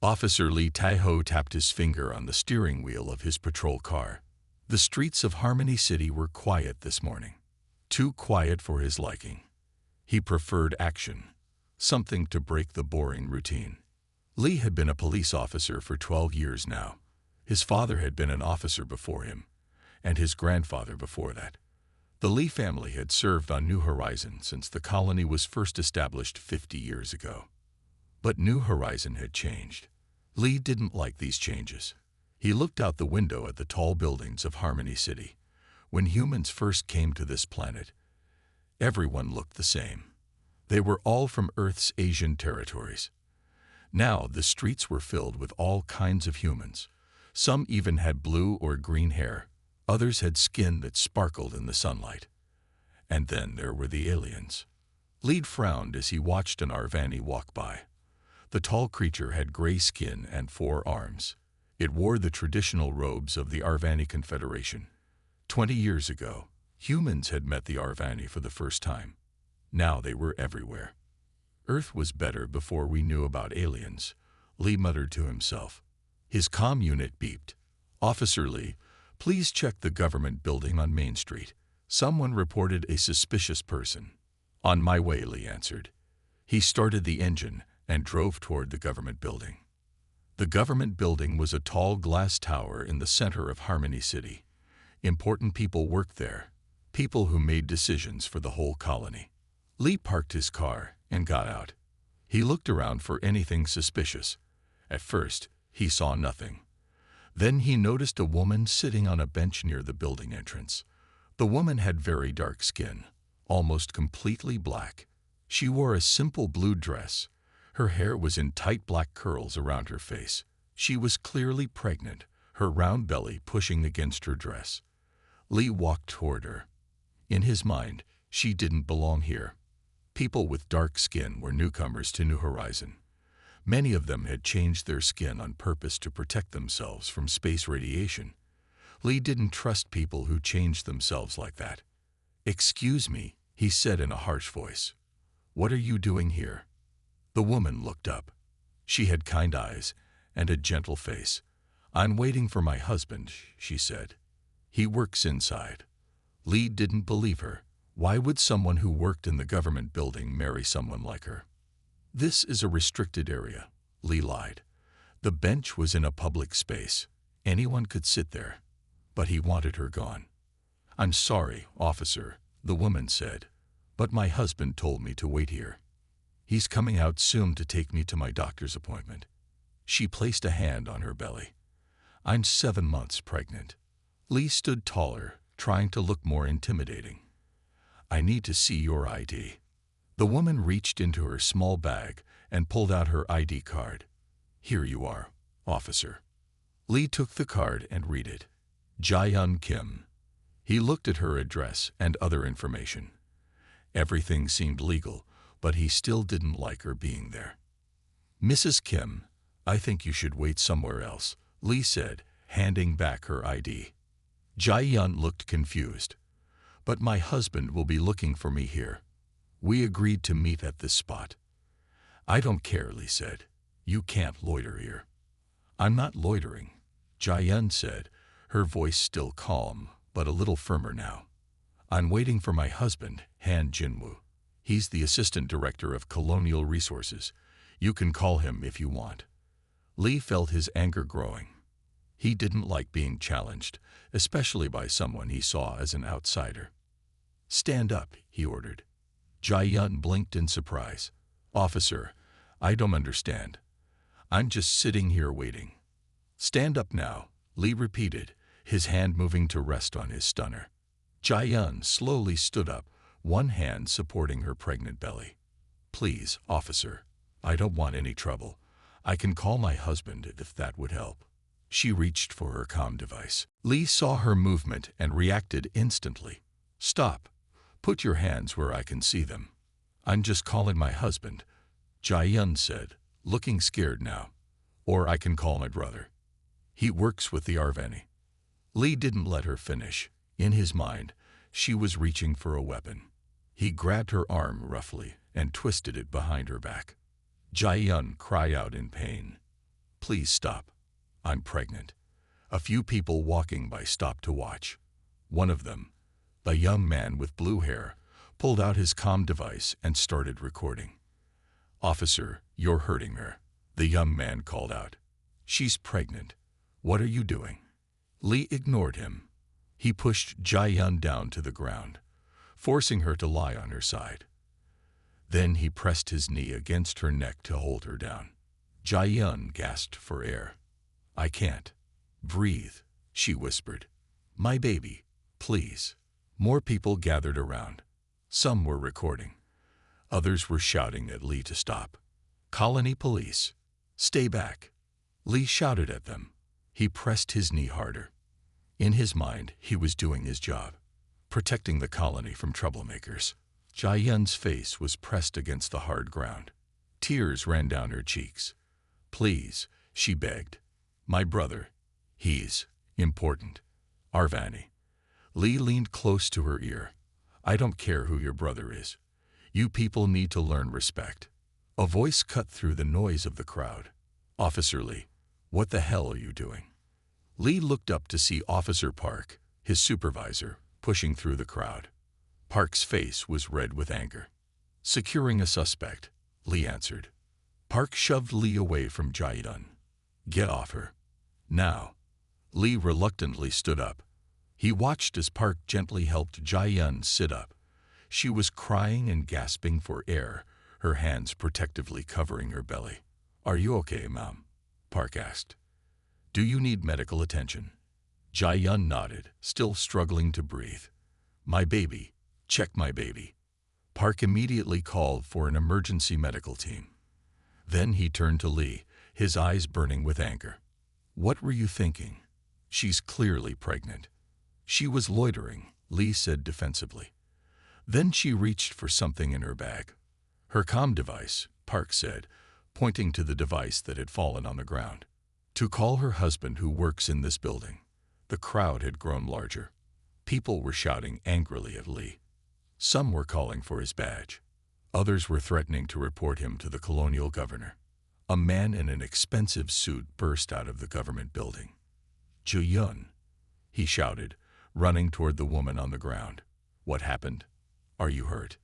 Officer Lee Tae-ho tapped his finger on the steering wheel of his patrol car. The streets of Harmony City were quiet this morning. Too quiet for his liking. He preferred action, something to break the boring routine. Lee had been a police officer for 12 years now. His father had been an officer before him, and his grandfather before that. The Lee family had served on New Horizon since the colony was first established 50 years ago. But New Horizon had changed. Lee didn't like these changes. He looked out the window at the tall buildings of Harmony City. When humans first came to this planet, everyone looked the same. They were all from Earth's Asian territories. Now the streets were filled with all kinds of humans. Some even had blue or green hair. Others had skin that sparkled in the sunlight. And then there were the aliens. Lee frowned as he watched an Arvani walk by. The tall creature had gray skin and 4 arms. It wore the traditional robes of the Arvani Confederation. 20 years ago, humans had met the Arvani for the first time. Now they were everywhere. Earth was better before we knew about aliens, Lee muttered to himself. His comm unit beeped. Officer Lee, please check the government building on Main Street. Someone reported a suspicious person. On my way, Lee answered. He started the engine and drove toward the government building. The government building was a tall glass tower in the center of Harmony City. Important people worked there, people who made decisions for the whole colony. Lee parked his car and got out. He looked around for anything suspicious. At first, he saw nothing. Then he noticed a woman sitting on a bench near the building entrance. The woman had very dark skin, almost completely black. She wore a simple blue dress. Her hair was in tight black curls around her face. She was clearly pregnant, her round belly pushing against her dress. Lee walked toward her. In his mind, she didn't belong here. People with dark skin were newcomers to New Horizon. Many of them had changed their skin on purpose to protect themselves from space radiation. Lee didn't trust people who changed themselves like that. "Excuse me," he said in a harsh voice. "What are you doing here?" The woman looked up. She had kind eyes and a gentle face. "I'm waiting for my husband," she said. "He works inside." Lee didn't believe her. Why would someone who worked in the government building marry someone like her? "This is a restricted area," Lee lied. The bench was in a public space. Anyone could sit there. But he wanted her gone. "I'm sorry, officer," the woman said, "but my husband told me to wait here. He's coming out soon to take me to my doctor's appointment." She placed a hand on her belly. "I'm 7 months pregnant." Lee stood taller, trying to look more intimidating. "I need to see your ID." The woman reached into her small bag and pulled out her ID card. "Here you are, officer." Lee took the card and read it. Jae-hyun Kim. He looked at her address and other information. Everything seemed legal, but he still didn't like her being there. "Mrs. Kim, I think you should wait somewhere else," Lee said, handing back her ID. Jae-hyun looked confused. "But my husband will be looking for me here. We agreed to meet at this spot." "I don't care," Lee said. "You can't loiter here." "I'm not loitering," Jae-hyun said, her voice still calm, but a little firmer now. "I'm waiting for my husband, Han Jinwoo. He's the assistant director of Colonial Resources. You can call him if you want." Lee felt his anger growing. He didn't like being challenged, especially by someone he saw as an outsider. "Stand up," he ordered. Jae-hyun blinked in surprise. "Officer, I don't understand. I'm just sitting here waiting." "Stand up now," Lee repeated, his hand moving to rest on his stunner. Jae-hyun slowly stood up, one hand supporting her pregnant belly. "Please, officer, I don't want any trouble. I can call my husband if that would help." She reached for her comm device. Lee saw her movement and reacted instantly. "Stop. Put your hands where I can see them." "I'm just calling my husband," Jae-hyun said, looking scared now. "Or I can call my brother. He works with the Arvani." Lee didn't let her finish. In his mind, she was reaching for a weapon. He grabbed her arm roughly and twisted it behind her back. Jae-hyun cried out in pain. Please stop. I'm pregnant. A few people walking by stopped to watch. One of them, a young man with blue hair, pulled out his comm device and started recording. Officer, you're hurting her, the young man called out. She's pregnant. What are you doing? Lee ignored him. He pushed Jae-yun down to the ground, forcing her to lie on her side. Then he pressed his knee against her neck to hold her down. Jae-yun gasped for air. I can't breathe, she whispered. My baby, please. More people gathered around. Some were recording. Others were shouting at Lee to stop. Colony police, stay back. Lee shouted at them. He pressed his knee harder. In his mind, he was doing his job, protecting the colony from troublemakers. Jae-yun's face was pressed against the hard ground. Tears ran down her cheeks. Please, she begged. My brother. He's important. Arvani. Lee leaned close to her ear. I don't care who your brother is. You people need to learn respect. A voice cut through the noise of the crowd. Officer Lee, what the hell are you doing? Lee looked up to see Officer Park, his supervisor, pushing through the crowd. Park's face was red with anger. Securing a suspect, Lee answered. Park shoved Lee away from Jae-yun. Get off her. Now. Lee reluctantly stood up. He watched as Park gently helped Jae-yun sit up. She was crying and gasping for air, her hands protectively covering her belly. Are you okay, Mom? Park asked. Do you need medical attention? Jae-yun nodded, still struggling to breathe. My baby. Check my baby. Park immediately called for an emergency medical team. Then he turned to Lee, his eyes burning with anger. What were you thinking? She's clearly pregnant. She was loitering, Lee said defensively. Then she reached for something in her bag. Her comm device, Park said, pointing to the device that had fallen on the ground. To call her husband who works in this building. The crowd had grown larger. People were shouting angrily at Lee. Some were calling for his badge. Others were threatening to report him to the colonial governor. A man in an expensive suit burst out of the government building. Jae-yun, he shouted, running toward the woman on the ground. What happened? Are you hurt?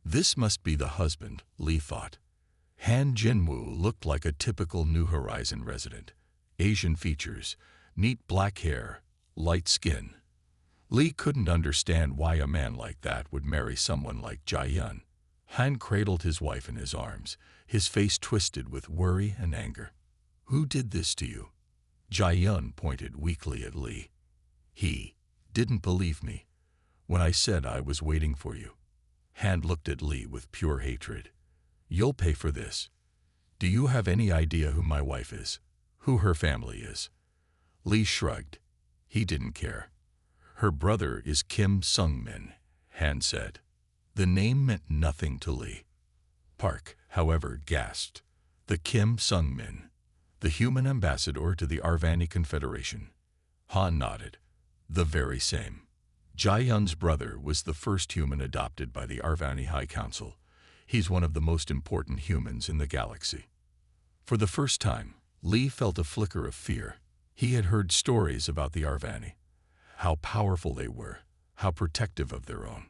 This must be the husband, Lee thought. Han Jinwoo looked like a typical New Horizon resident. Asian features, neat black hair, light skin. Lee couldn't understand why a man like that would marry someone like Jae-yun. Han cradled his wife in his arms, his face twisted with worry and anger. Who did this to you? Jae-yun pointed weakly at Lee. He didn't believe me when I said I was waiting for you. Han looked at Lee with pure hatred. You'll pay for this. Do you have any idea who my wife is? Who her family is? Lee shrugged. He didn't care. Her brother is Kim Sung-min, Han said. The name meant nothing to Lee. Park, however, gasped. The Kim Sung-min, the human ambassador to the Arvani Confederation. Han nodded. The very same. Jae-yun's brother was the first human adopted by the Arvani High Council. He's one of the most important humans in the galaxy. For the first time, Lee felt a flicker of fear. He had heard stories about the Arvani, how powerful they were, how protective of their own.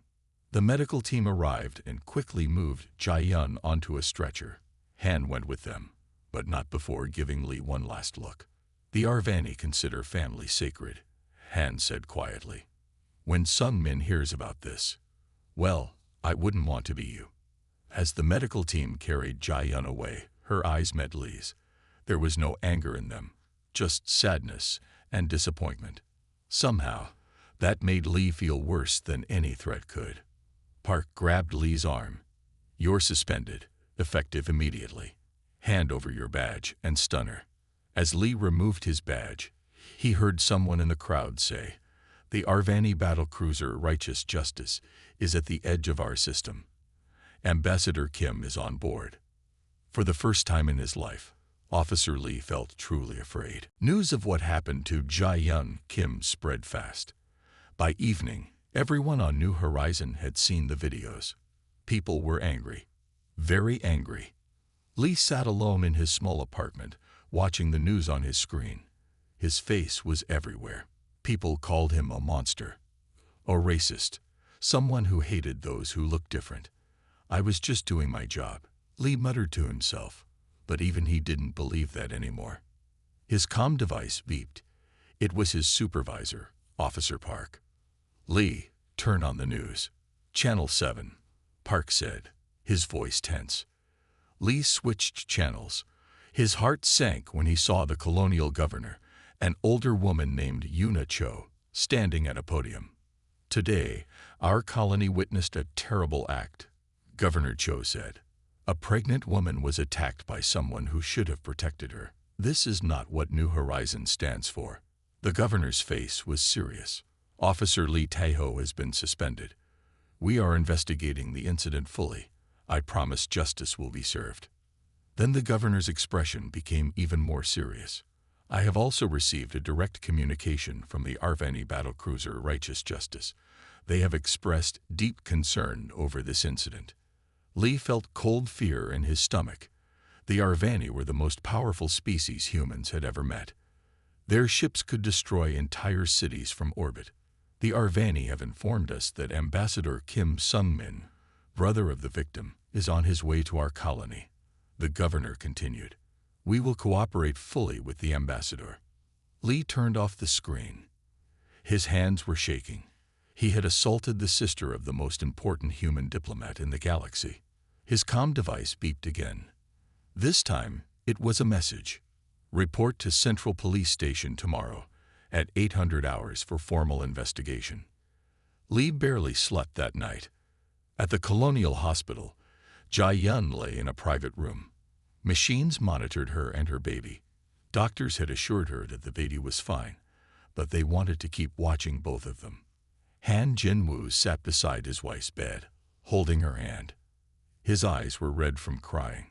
The medical team arrived and quickly moved Jae-yun onto a stretcher. Han went with them, but not before giving Lee one last look. The Arvani consider family sacred, Han said quietly. When Sung-min hears about this, well, I wouldn't want to be you. As the medical team carried Jae-yun away, her eyes met Lee's. There was no anger in them, just sadness and disappointment. Somehow, that made Lee feel worse than any threat could. Park grabbed Lee's arm. You're suspended, effective immediately. Hand over your badge and stun her. As Lee removed his badge, he heard someone in the crowd say, the Arvani battlecruiser Righteous Justice is at the edge of our system. Ambassador Kim is on board. For the first time in his life, Officer Lee felt truly afraid. News of what happened to Jae-yun Kim spread fast. By evening, everyone on New Horizon had seen the videos. People were angry. Very angry. Lee sat alone in his small apartment, watching the news on his screen. His face was everywhere. People called him a monster, a racist, someone who hated those who looked different. I was just doing my job, Lee muttered to himself, but even he didn't believe that anymore. His comm device beeped. It was his supervisor, Officer Park. Lee, turn on the news. Channel 7, Park said, his voice tense. Lee switched channels. His heart sank when he saw the colonial governor, an older woman named Yuna Cho, standing at a podium. Today, our colony witnessed a terrible act, Governor Cho said. A pregnant woman was attacked by someone who should have protected her. This is not what New Horizons stands for. The governor's face was serious. Officer Lee Taeho has been suspended. We are investigating the incident fully. I promise justice will be served. Then the governor's expression became even more serious. I have also received a direct communication from the Arvani battlecruiser Righteous Justice. They have expressed deep concern over this incident. Lee felt cold fear in his stomach. The Arvani were the most powerful species humans had ever met. Their ships could destroy entire cities from orbit. The Arvani have informed us that Ambassador Kim Sung-min, brother of the victim, is on his way to our colony. The governor continued. We will cooperate fully with the ambassador. Lee turned off the screen. His hands were shaking. He had assaulted the sister of the most important human diplomat in the galaxy. His comm device beeped again. This time, it was a message. Report to Central Police Station tomorrow at 800 hours for formal investigation. Lee barely slept that night. At the Colonial Hospital, Jai-yun lay in a private room. Machines monitored her and her baby. Doctors had assured her that the baby was fine, but they wanted to keep watching both of them. Han Jin-woo sat beside his wife's bed, holding her hand. His eyes were red from crying.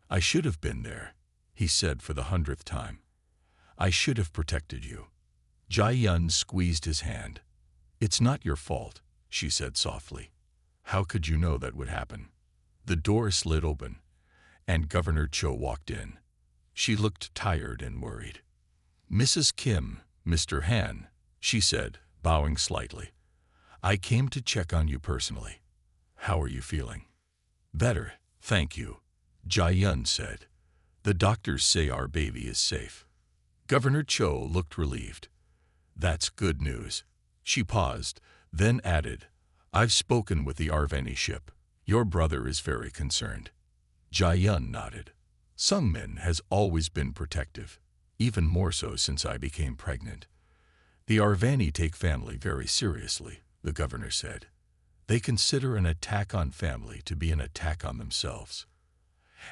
I should have been there, he said for the 100th time. I should have protected you. Jai-yun squeezed his hand. It's not your fault, she said softly. How could you know that would happen? The door slid open, and Governor Cho walked in. She looked tired and worried. Mrs. Kim, Mr. Han, she said, bowing slightly. I came to check on you personally. How are you feeling? Better, thank you, Jai-yun said. The doctors say our baby is safe. Governor Cho looked relieved. That's good news. She paused, then added, I've spoken with the Arvani ship. Your brother is very concerned. Jai-yun nodded. Sung-min has always been protective, even more so since I became pregnant. The Arvani take family very seriously, the governor said. They consider an attack on family to be an attack on themselves.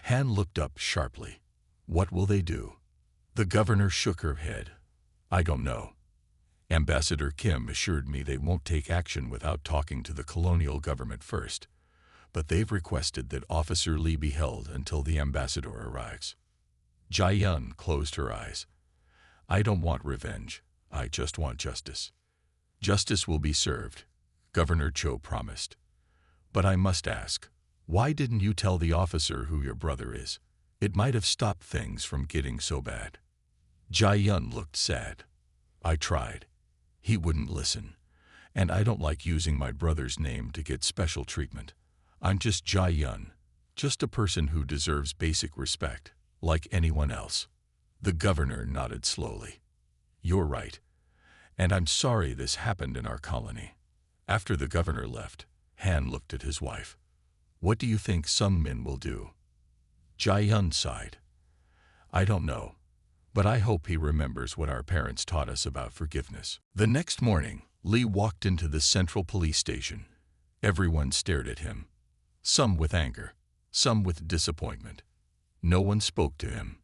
Han looked up sharply. What will they do? The governor shook her head. I don't know. Ambassador Kim assured me they won't take action without talking to the colonial government first, but they've requested that Officer Lee be held until the ambassador arrives. Jai-yun closed her eyes. I don't want revenge. I just want justice. Justice will be served, Governor Cho promised. But I must ask, why didn't you tell the officer who your brother is? It might have stopped things from getting so bad. Jai-yun looked sad. I tried. He wouldn't listen, and I don't like using my brother's name to get special treatment. I'm just Jai-yun, just a person who deserves basic respect, like anyone else. The governor nodded slowly. You're right, and I'm sorry this happened in our colony. After the governor left, Han looked at his wife. What do you think Sung-min will do? Jai-yun sighed. I don't know, but I hope he remembers what our parents taught us about forgiveness. The next morning, Lee walked into the Central Police Station. Everyone stared at him, some with anger, some with disappointment. No one spoke to him.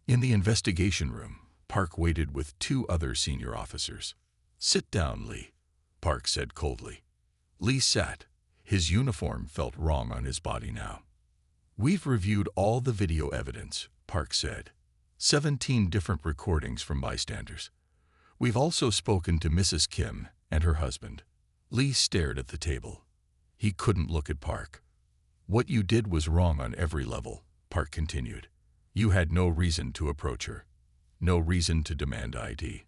In the investigation room, Park waited with two other senior officers. Sit down, Lee, Park said coldly. Lee sat. His uniform felt wrong on his body now. We've reviewed all the video evidence, Park said. 17 different recordings from bystanders. We've also spoken to Mrs. Kim and her husband. Lee stared at the table. He couldn't look at Park. What you did was wrong on every level, Park continued. You had no reason to approach her, no reason to demand ID,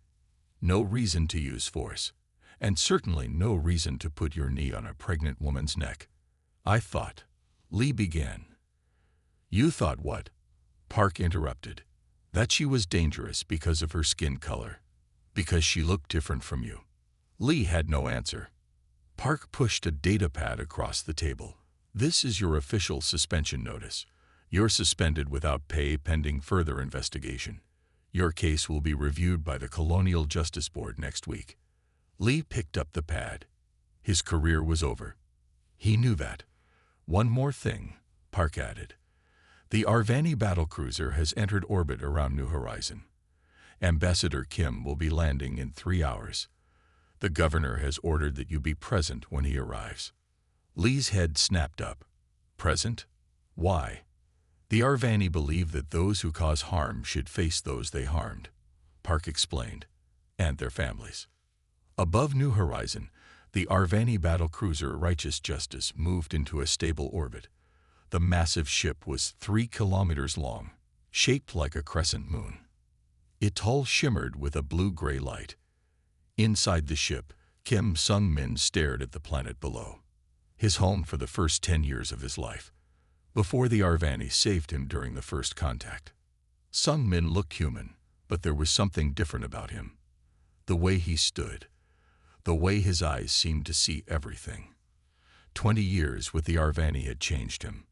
no reason to use force, and certainly no reason to put your knee on a pregnant woman's neck. I thought, Lee began. You thought what? Park interrupted. That she was dangerous because of her skin color, because she looked different from you. Lee had no answer. Park pushed a data pad across the table. This is your official suspension notice. You're suspended without pay pending further investigation. Your case will be reviewed by the Colonial Justice Board next week. Lee picked up the pad. His career was over. He knew that. One more thing, Park added. The Arvani battlecruiser has entered orbit around New Horizon. Ambassador Kim will be landing in 3 hours. The governor has ordered that you be present when he arrives. Lee's head snapped up. Present? Why? The Arvani believe that those who cause harm should face those they harmed, Park explained, and their families. Above New Horizon, the Arvani battlecruiser Righteous Justice moved into a stable orbit. The massive ship was 3 kilometers long, shaped like a crescent moon. Its hull shimmered with a blue-gray light. Inside the ship, Kim Sung-min stared at the planet below, his home for the first 10 years of his life, before the Arvani saved him during the first contact. Sung-min looked human, but there was something different about him. The way he stood, the way his eyes seemed to see everything. 20 years with the Arvani had changed him.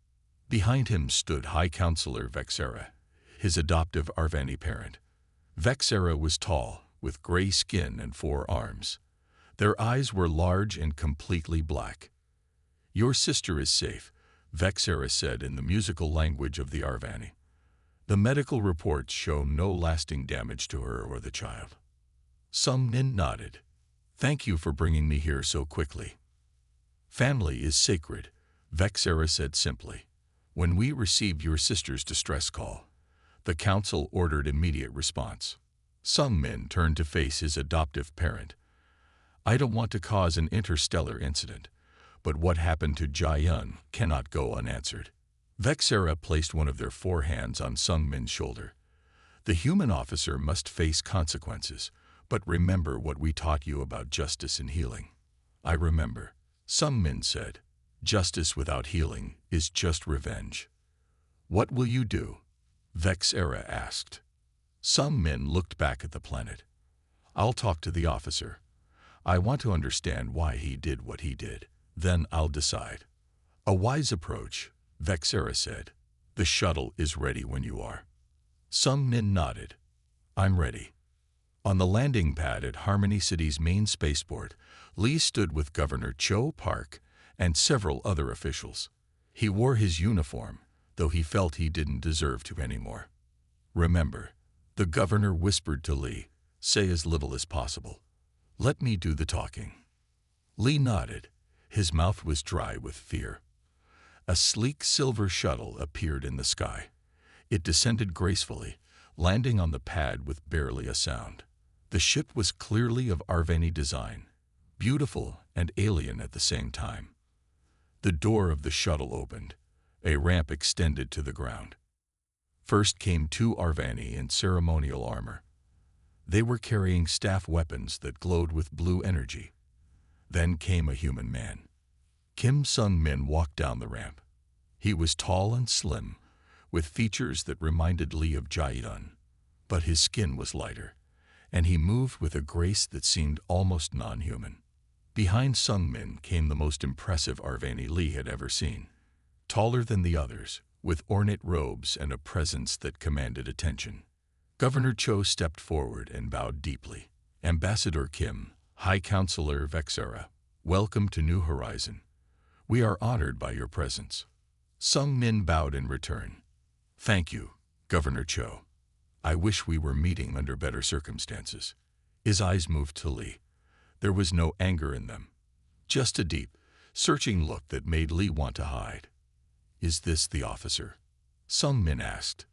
Behind him stood High Counselor Vexera, his adoptive Arvani parent. Vexera was tall, with gray skin and 4 arms. Their eyes were large and completely black. Your sister is safe, Vexera said in the musical language of the Arvani. The medical reports show no lasting damage to her or the child. Sung-min nodded. Thank you for bringing me here so quickly. Family is sacred, Vexera said simply. When we received your sister's distress call, the council ordered immediate response. Sung-min turned to face his adoptive parent. I don't want to cause an interstellar incident, but what happened to Jae-yun cannot go unanswered. Vexera placed one of their 4 hands on Sung-min's shoulder. The human officer must face consequences, but remember what we taught you about justice and healing. I remember, Sung-min said. Justice without healing is just revenge. What will you do? Vexera asked. Sung-min looked back at the planet. I'll talk to the officer. I want to understand why he did what he did. Then I'll decide. A wise approach, Vexera said. The shuttle is ready when you are. Sung-min nodded. I'm ready. On the landing pad at Harmony City's main spaceport, Lee stood with Governor Cho Park and several other officials. He wore his uniform, though he felt he didn't deserve to anymore. Remember, the governor whispered to Lee, say as little as possible. Let me do the talking. Lee nodded. His mouth was dry with fear. A sleek silver shuttle appeared in the sky. It descended gracefully, landing on the pad with barely a sound. The ship was clearly of Arvani design, beautiful and alien at the same time. The door of the shuttle opened. A ramp extended to the ground. First came 2 Arvani in ceremonial armor. They were carrying staff weapons that glowed with blue energy. Then came a human man. Kim Sung-min walked down the ramp. He was tall and slim, with features that reminded Lee of Jae-yun, but his skin was lighter, and he moved with a grace that seemed almost non-human. Behind Sung-min came the most impressive Arvani Lee had ever seen. Taller than the others, with ornate robes and a presence that commanded attention. Governor Cho stepped forward and bowed deeply. Ambassador Kim, High Counselor Vexera, welcome to New Horizon. We are honored by your presence. Sung-min bowed in return. Thank you, Governor Cho. I wish we were meeting under better circumstances. His eyes moved to Lee. There was no anger in them, just a deep, searching look that made Lee want to hide. Is this the officer? Sung-min asked.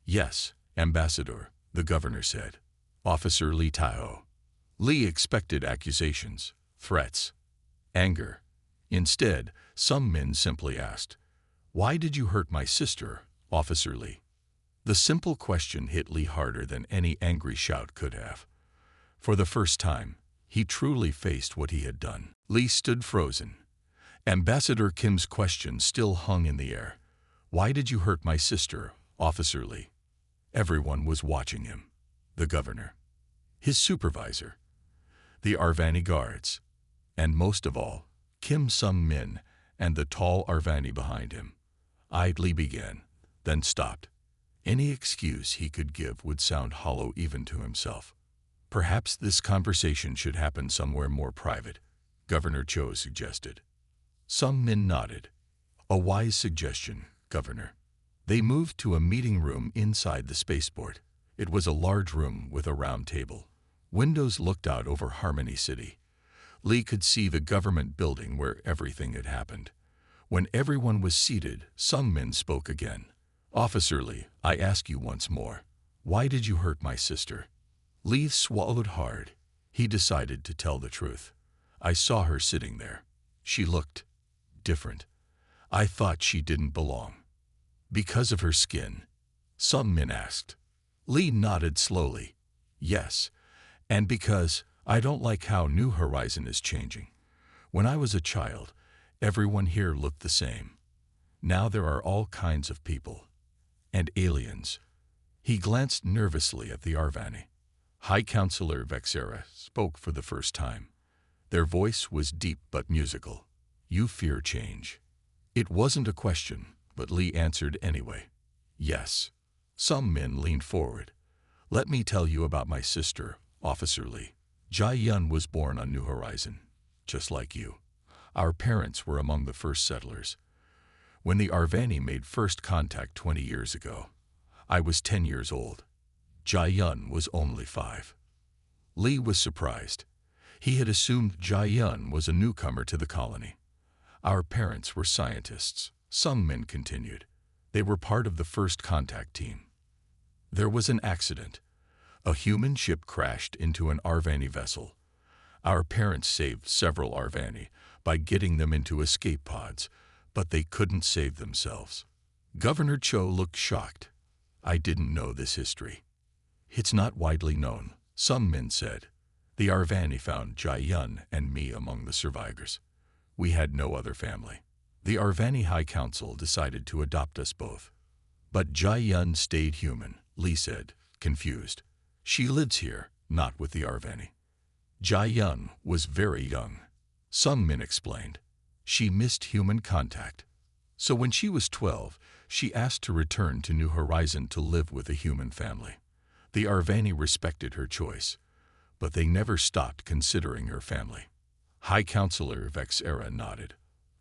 Yes, Ambassador, the governor said. Officer Lee Tae-ho. Lee expected accusations, threats, anger. Instead, Sung-min simply asked, Why did you hurt my sister, Officer Lee? The simple question hit Lee harder than any angry shout could have. For the first time, he truly faced what he had done. Lee stood frozen. Ambassador Kim's question still hung in the air. "Why did you hurt my sister, Officer Lee?" Everyone was watching him. The governor, his supervisor, the Arvani guards, and most of all, Kim Sung-min and the tall Arvani behind him. Lee began, then stopped. Any excuse he could give would sound hollow even to himself. "Perhaps this conversation should happen somewhere more private," Governor Cho suggested. Sung-min nodded. "A wise suggestion, Governor." They moved to a meeting room inside the spaceport. It was a large room with a round table. Windows looked out over Harmony City. Lee could see the government building where everything had happened. When everyone was seated, Sung-min spoke again. "Officer Lee, I ask you once more, why did you hurt my sister?" Lee swallowed hard. He decided to tell the truth. "I saw her sitting there. She looked different. I thought she didn't belong." "Because of her skin?" Sung-min asked. Lee nodded slowly. "Yes, and because I don't like how New Horizon is changing. When I was a child, everyone here looked the same. Now there are all kinds of people. And aliens." He glanced nervously at the Arvani. High Counselor Vexera spoke for the first time. Their voice was deep but musical. "You fear change." It wasn't a question, but Lee answered anyway. "Yes." Sung-min leaned forward. "Let me tell you about my sister, Officer Lee. Jae-yun was born on New Horizon, just like you. Our parents were among the first settlers. When the Arvani made first contact 20 years ago, I was 10 years old. Jae-yun was only 5. Lee was surprised. He had assumed Jae-yun was a newcomer to the colony. "Our parents were scientists," Sung-min continued. "They were part of the first contact team. There was an accident. A human ship crashed into an Arvani vessel. Our parents saved several Arvani by getting them into escape pods, but they couldn't save themselves." Governor Cho looked shocked. "I didn't know this history." "It's not widely known," Sung-min said. "The Arvani found Jae-yun and me among the survivors. We had no other family. The Arvani High Council decided to adopt us both. But Jae-yun stayed human," Lee said, confused. "She lives here, not with the Arvani." "Jae-yun was very young," Sung-min explained. "She missed human contact. So when she was 12, she asked to return to New Horizon to live with a human family. The Arvani respected her choice, but they never stopped considering her family." High Counselor Vexera nodded.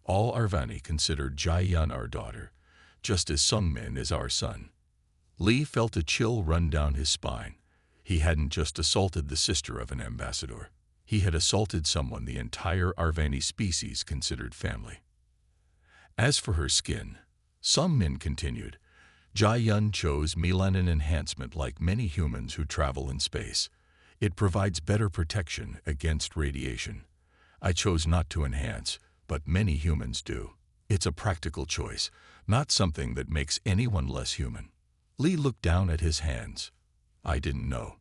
"All Arvani considered Jae-yun our daughter, just as Sung-min is our son." Lee felt a chill run down his spine. He hadn't just assaulted the sister of an ambassador. He had assaulted someone the entire Arvani species considered family. "As for her skin," Sung-min continued, "Jae-yun chose melanin enhancement like many humans who travel in space. It provides better protection against radiation. I chose not to enhance, but many humans do. It's a practical choice, not something that makes anyone less human." Lee looked down at his hands. "I didn't know."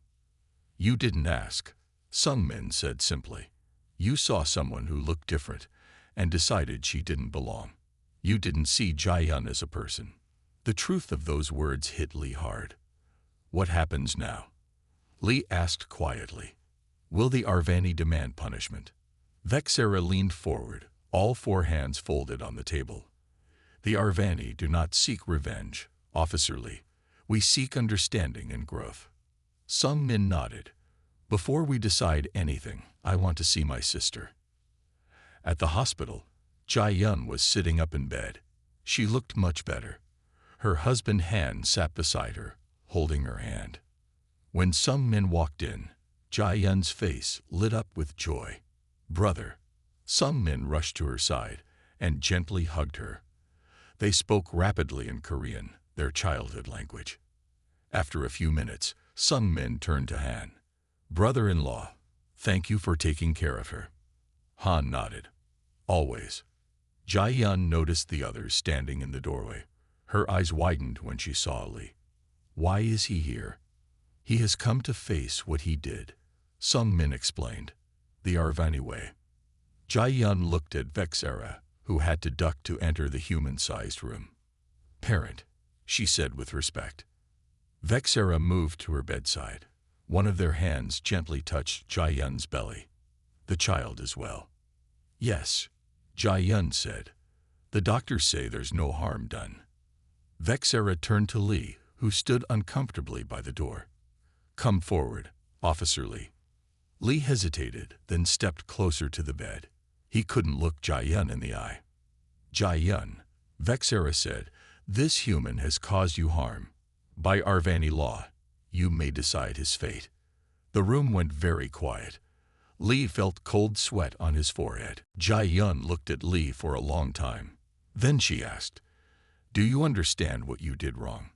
"You didn't ask," Sung-min said simply. "You saw someone who looked different and decided she didn't belong. You didn't see Jae-yun as a person." The truth of those words hit Lee hard. "What happens now?" Lee asked quietly. "Will the Arvani demand punishment?" Vexera leaned forward, all 4 hands folded on the table. "The Arvani do not seek revenge, Officer Lee. We seek understanding and growth." Sung-min nodded. "Before we decide anything, I want to see my sister." At the hospital, Jae-yun was sitting up in bed. She looked much better. Her husband Han sat beside her, holding her hand. When Sung-min walked in, Jae-yun's face lit up with joy. "Brother." Sung-min rushed to her side and gently hugged her. They spoke rapidly in Korean, their childhood language. After a few minutes, Sung-min turned to Han. "Brother-in-law, thank you for taking care of her." Han nodded. "Always." Jae-yun noticed the others standing in the doorway. Her eyes widened when she saw Lee. Why is he here? He has come to face what he did, Sung Min explained. The Arvani way. Jae-yun looked at Vexera, who had to duck to enter the human-sized room. Parent, she said with respect. Vexera moved to her bedside. One of their hands gently touched Jae-yun's belly. The child is well. Yes, Jae-yun said. The doctors say there's no harm done. Vexera turned to Lee, who stood uncomfortably by the door. Come forward, Officer Lee. Lee hesitated, then stepped closer to the bed. He couldn't look Jae-yun in the eye. Jae-yun, Vexera said, this human has caused you harm. By Arvani law, you may decide his fate. The room went very quiet. Lee felt cold sweat on his forehead. Jae-yun looked at Lee for a long time. Then she asked, do you understand what you did wrong?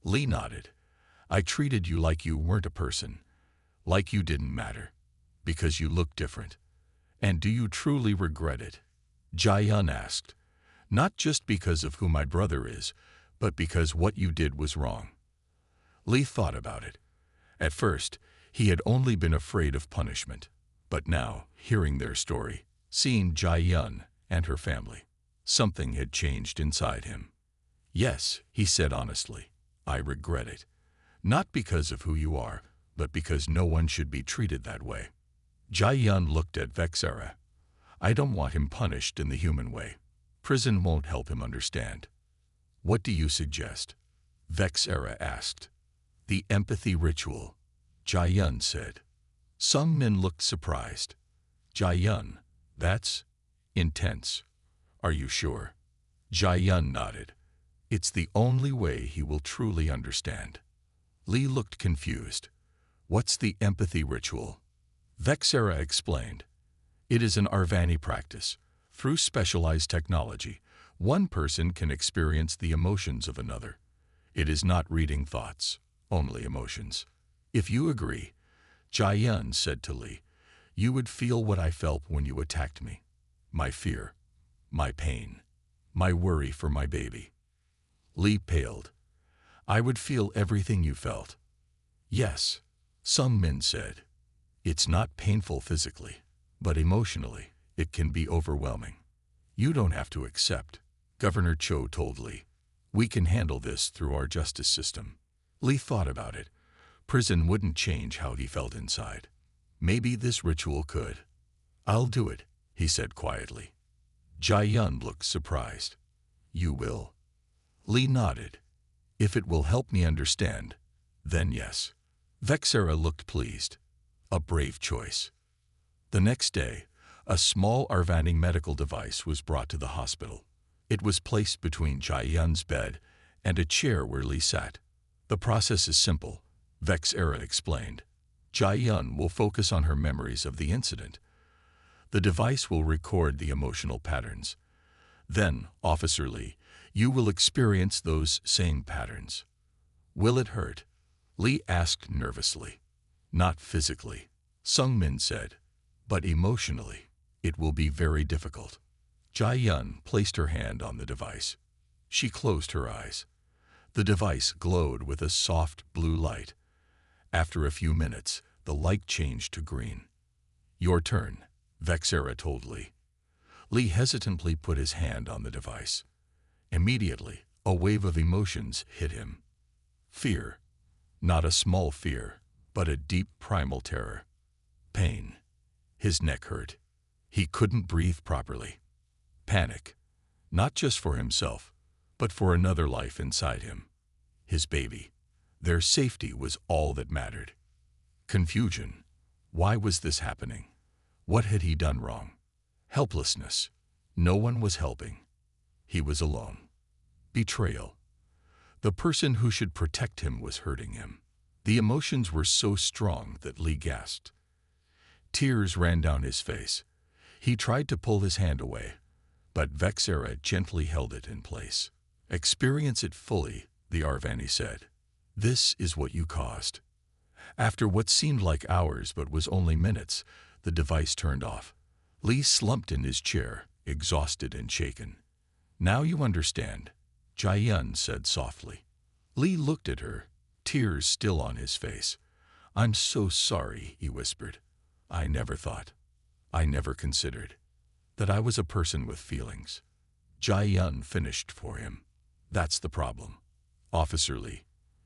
Lee nodded. I treated you like you weren't a person, like you didn't matter, because you looked different. And do you truly regret it? Jae-yun asked. Not just because of who my brother is, but because what you did was wrong. Lee thought about it. At first, he had only been afraid of punishment. But now, hearing their story, seeing Jae-yun and her family, something had changed inside him. Yes, he said honestly, I regret it. Not because of who you are, but because no one should be treated that way. Jae-yun looked at Vexera. I don't want him punished in the human way. Prison won't help him understand. What do you suggest? Vexera asked. The empathy ritual, Jae-yun said. Sung Min looked surprised. Jae-yun, that's intense. Are you sure? Jae-yun nodded. It's the only way he will truly understand. Lee looked confused. What's the empathy ritual? Vexera explained. It is an Arvani practice. Through specialized technology, one person can experience the emotions of another. It is not reading thoughts, only emotions. If you agree, Jae-yun said to Lee, you would feel what I felt when you attacked me. My fear, my pain, my worry for my baby. Lee paled. I would feel everything you felt. Yes, Sung Min said. It's not painful physically, but emotionally, it can be overwhelming. You don't have to accept, Governor Cho told Lee. We can handle this through our justice system. Lee thought about it. Prison wouldn't change how he felt inside. Maybe this ritual could. I'll do it, he said quietly. Jae-yun looked surprised. You will? Lee nodded. If it will help me understand, then yes. Vexera looked pleased. A brave choice. The next day, a small Arvani medical device was brought to the hospital. It was placed between Jae-yun's bed and a chair where Lee sat. The process is simple, Vexera explained. Jae-yun will focus on her memories of the incident. The device will record the emotional patterns. Then, Officer Lee, you will experience those same patterns. Will it hurt? Lee asked nervously. Not physically, Sung Min said, but emotionally, it will be very difficult. Jae-yun placed her hand on the device. She closed her eyes. The device glowed with a soft blue light. After a few minutes, the light changed to green. Your turn, Vexera told Lee. Lee hesitantly put his hand on the device. Immediately, a wave of emotions hit him. Fear. Not a small fear, but a deep primal terror. Pain. His neck hurt. He couldn't breathe properly. Panic. Not just for himself, but for another life inside him. His baby. Their safety was all that mattered. Confusion. Why was this happening? What had he done wrong? Helplessness. No one was helping. He was alone. Betrayal. The person who should protect him was hurting him. The emotions were so strong that Lee gasped. Tears ran down his face. He tried to pull his hand away, but Vexera gently held it in place. Experience it fully, the Arvani said. This is what you caused. After what seemed like hours but was only minutes, the device turned off. Lee slumped in his chair, exhausted and shaken. Now you understand, Jae-yun said softly. Lee looked at her, tears still on his face. "I'm so sorry," he whispered. I never considered that I was a person with feelings." Jai-yun finished for him. "That's the problem. Officer Lee,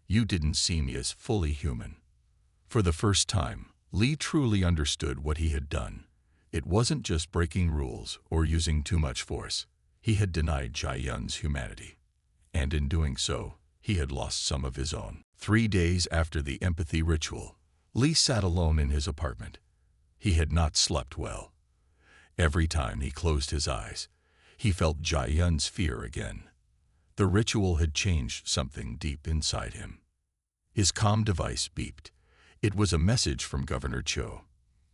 you didn't see me as fully human." For the first time, Lee truly understood what he had done. It wasn't just breaking rules or using too much force. He had denied Jai-yun's humanity. And in doing so, he had lost some of his own. 3 days after the empathy ritual, Lee sat alone in his apartment. He had not slept well. Every time he closed his eyes, he felt Jai-yun's fear again. The ritual had changed something deep inside him. His comm device beeped. It was a message from Governor Cho.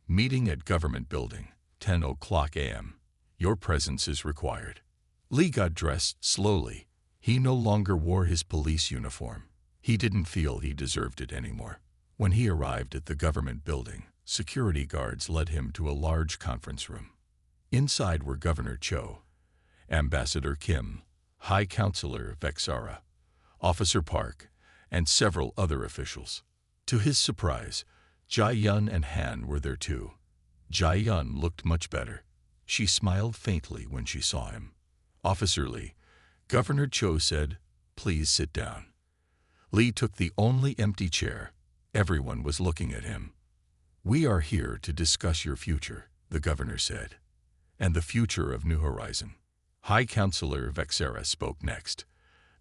"Meeting at Government Building, 10 o'clock a.m. Your presence is required." Lee got dressed slowly. He no longer wore his police uniform. He didn't feel he deserved it anymore. When he arrived at the Government Building, security guards led him to a large conference room. Inside were Governor Cho, Ambassador Kim, High Counselor Vexara, Officer Park, and several other officials. To his surprise, Jai-yun and Han were there too. Jai-yun looked much better. She smiled faintly when she saw him. "Officer Lee," Governor Cho said, "please sit down." Lee took the only empty chair. Everyone was looking at him. "We are here to discuss your future," the governor said, "and the future of New Horizon." High Counselor Vexera spoke next.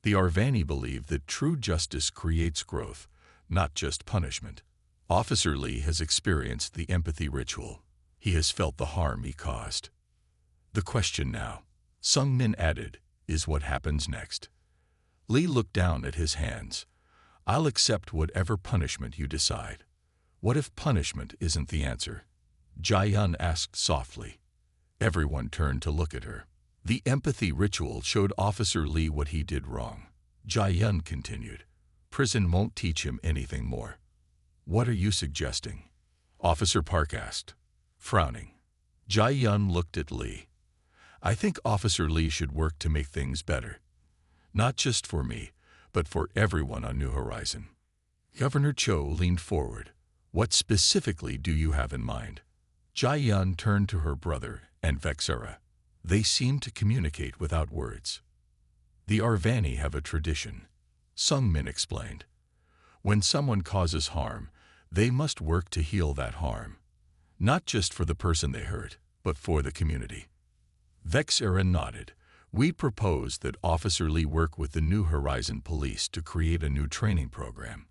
"The Arvani believe that true justice creates growth, not just punishment. Officer Lee has experienced the empathy ritual. He has felt the harm he caused. The question now," Sung Min added, "is what happens next." Lee looked down at his hands. "I'll accept whatever punishment you decide." "What if punishment isn't the answer?" Jai-yun asked softly. Everyone turned to look at her. The empathy ritual showed Officer Lee what he did wrong. Jai-yun continued. "Prison won't teach him anything more." "What are you suggesting?" Officer Park asked, frowning. Jai-yun looked at Lee. "I think Officer Lee should work to make things better. Not just for me, but for everyone on New Horizon." Governor Cho leaned forward. "What specifically do you have in mind?" Jai-yun turned to her brother and Vexera. They seemed to communicate without words. "The Arvani have a tradition," Sung Min explained. "When someone causes harm, they must work to heal that harm. Not just for the person they hurt, but for the community." Vexera nodded. "We propose that Officer Lee work with the New Horizon Police to create a new training program.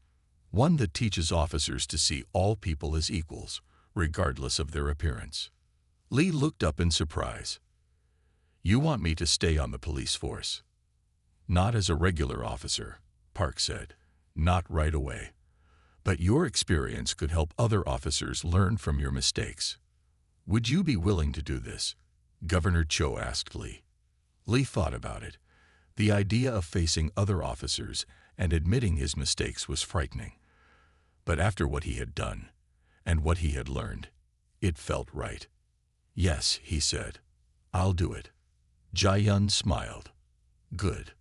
One that teaches officers to see all people as equals, regardless of their appearance." Lee looked up in surprise. "You want me to stay on the police force?" "Not as a regular officer," Park said. "Not right away. But your experience could help other officers learn from your mistakes." "Would you be willing to do this?" Governor Cho asked Lee. Lee thought about it. The idea of facing other officers and admitting his mistakes was frightening. But after what he had done, and what he had learned, it felt right. "Yes," he said. "I'll do it." Jai-yun smiled. "Good.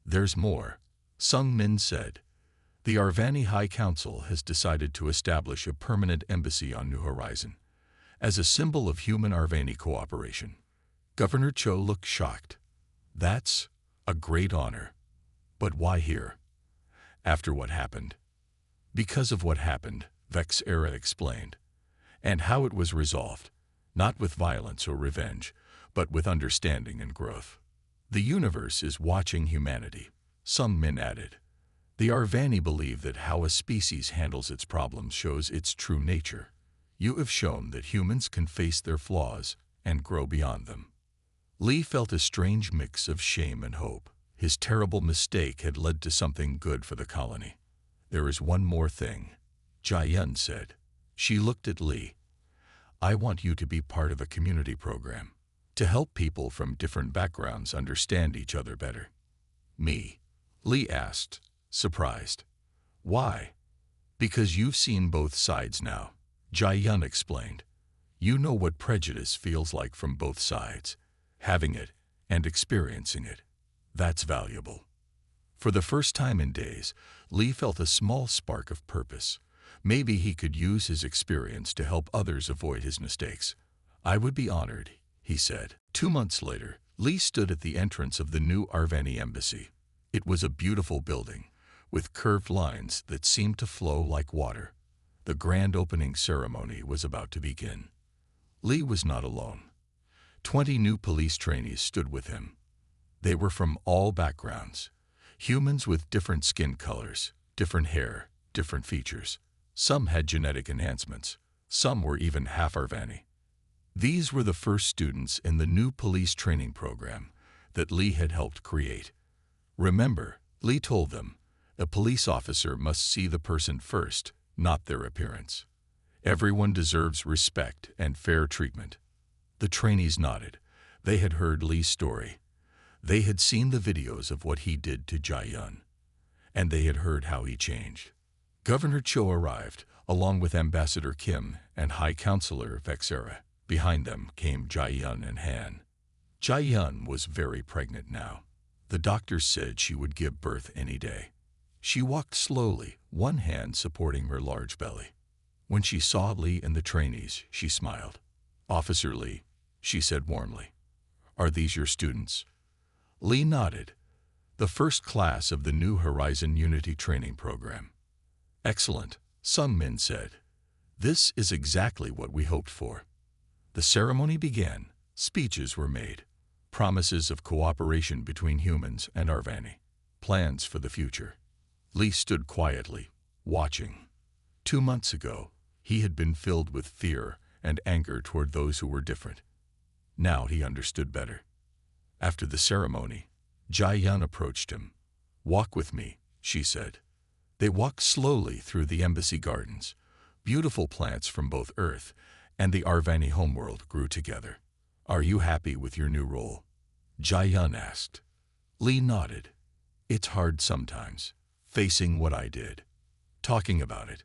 There's more," Sung Min said. "The Arvani High Council has decided to establish a permanent embassy on New Horizon, as a symbol of human Arvani cooperation." Governor Cho looked shocked. "That's a great honor. But why here? After what happened?" "Because of what happened," Vexera explained, "and how it was resolved, not with violence or revenge, but with understanding and growth. The universe is watching humanity," Sung Min added. "The Arvani believe that how a species handles its problems shows its true nature. You have shown that humans can face their flaws and grow beyond them." Lee felt a strange mix of shame and hope. His terrible mistake had led to something good for the colony. "There is one more thing," Jai-yun said. She looked at Lee. "I want you to be part of a community program, to help people from different backgrounds understand each other better." "Me?" Lee asked, surprised. "Why?" "Because you've seen both sides now," Jai-yun explained. "You know what prejudice feels like from both sides. Having it and experiencing it, that's valuable." For the first time in days, Lee felt a small spark of purpose. Maybe he could use his experience to help others avoid his mistakes. "I would be honored," he said. 2 months later, Lee stood at the entrance of the new Arvani embassy. It was a beautiful building, with curved lines that seemed to flow like water. The grand opening ceremony was about to begin. Lee was not alone. 20 new police trainees stood with him. They were from all backgrounds. Humans with different skin colors, different hair, different features. Some had genetic enhancements. Some were even half Arvani. These were the first students in the new police training program that Lee had helped create. Remember, Lee told them, a police officer must see the person first, not their appearance. Everyone deserves respect and fair treatment. The trainees nodded. They had heard Lee's story. They had seen the videos of what he did to Jae-yun, and they had heard how he changed. Governor Cho arrived, along with Ambassador Kim and High Counselor Vexera. Behind them came Jae-yun and Han. Jae-yun was very pregnant now. The doctors said she would give birth any day. She walked slowly, one hand supporting her large belly. When she saw Lee and the trainees, she smiled. "Officer Lee," she said warmly, "are these your students?" Lee nodded. "The first class of the New Horizon Unity Training Program." "Excellent," some men said. "This is exactly what we hoped for." The ceremony began. Speeches were made. Promises of cooperation between humans and Arvani. Plans for the future. Lee stood quietly, watching. 2 months ago, he had been filled with fear and anger toward those who were different. Now he understood better. After the ceremony, Jae-yun approached him. "Walk with me," she said. They walked slowly through the embassy gardens. Beautiful plants from both Earth and the Arvani homeworld grew together. "Are you happy with your new role?" Jae-yun asked. Lee nodded. "It's hard sometimes, facing what I did, talking about it,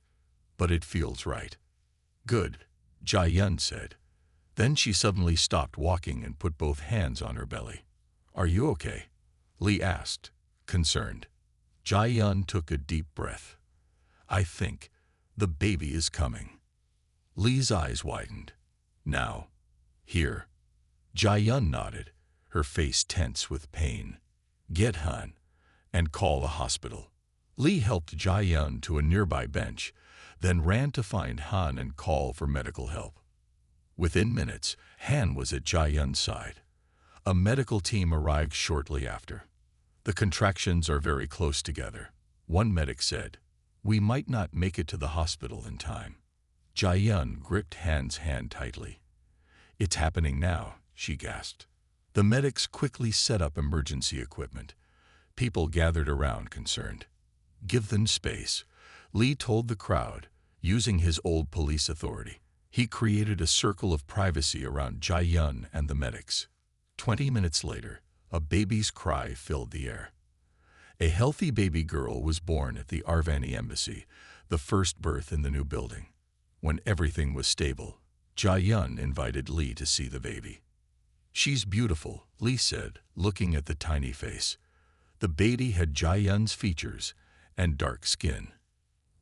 but it feels right." "Good," Jae-yun said. Then she suddenly stopped walking and put both hands on her belly. "Are you okay?" Lee asked, concerned. Jae-yun took a deep breath. "I think the baby is coming." Lee's eyes widened. "Now, here." Jae-yun nodded, her face tense with pain. "Get Han and call a hospital." Lee helped Jae-yun to a nearby bench, then ran to find Han and call for medical help. Within minutes, Han was at Jae-yun's side. A medical team arrived shortly after. "The contractions are very close together," one medic said. "We might not make it to the hospital in time." Jae-yun gripped Han's hand tightly. "It's happening now," she gasped. The medics quickly set up emergency equipment. People gathered around, concerned. "Give them space," Lee told the crowd, using his old police authority. He created a circle of privacy around Jae-yun and the medics. 20 minutes later, a baby's cry filled the air. A healthy baby girl was born at the Arvani embassy, the first birth in the new building. When everything was stable, Jae-yun invited Lee to see the baby. "She's beautiful," Lee said, looking at the tiny face. The baby had Jae-yun's features and dark skin.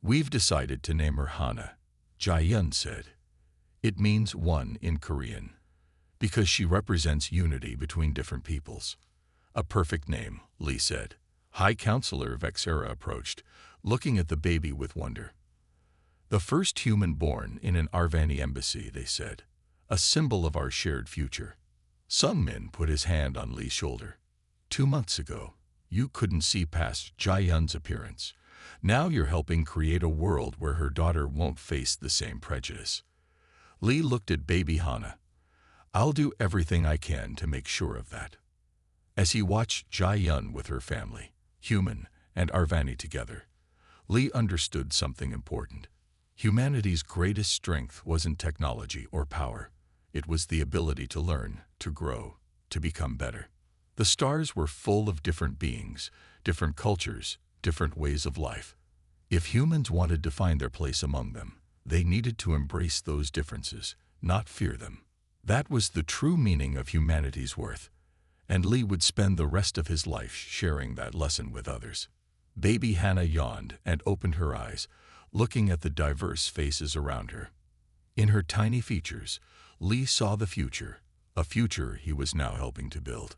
"We've decided to name her Hana," Jae-yun said. "It means one in Korean, because she represents unity between different peoples." "A perfect name," Lee said. High Counselor Vexera approached, looking at the baby with wonder. "The first human born in an Arvani embassy," they said, "a symbol of our shared future." Some men put his hand on Lee's shoulder. 2 months ago, you couldn't see past Jae-yun's appearance. Now you're helping create a world where her daughter won't face the same prejudice." Lee looked at baby Hana. "I'll do everything I can to make sure of that." As he watched Jae-yun with her family, human and Arvani together, Lee understood something important. Humanity's greatest strength wasn't technology or power. It was the ability to learn, to grow, to become better. The stars were full of different beings, different cultures, different ways of life. If humans wanted to find their place among them, they needed to embrace those differences, not fear them. That was the true meaning of humanity's worth, and Lee would spend the rest of his life sharing that lesson with others. Baby Hannah yawned and opened her eyes, looking at the diverse faces around her. In her tiny features, Lee saw the future, a future he was now helping to build.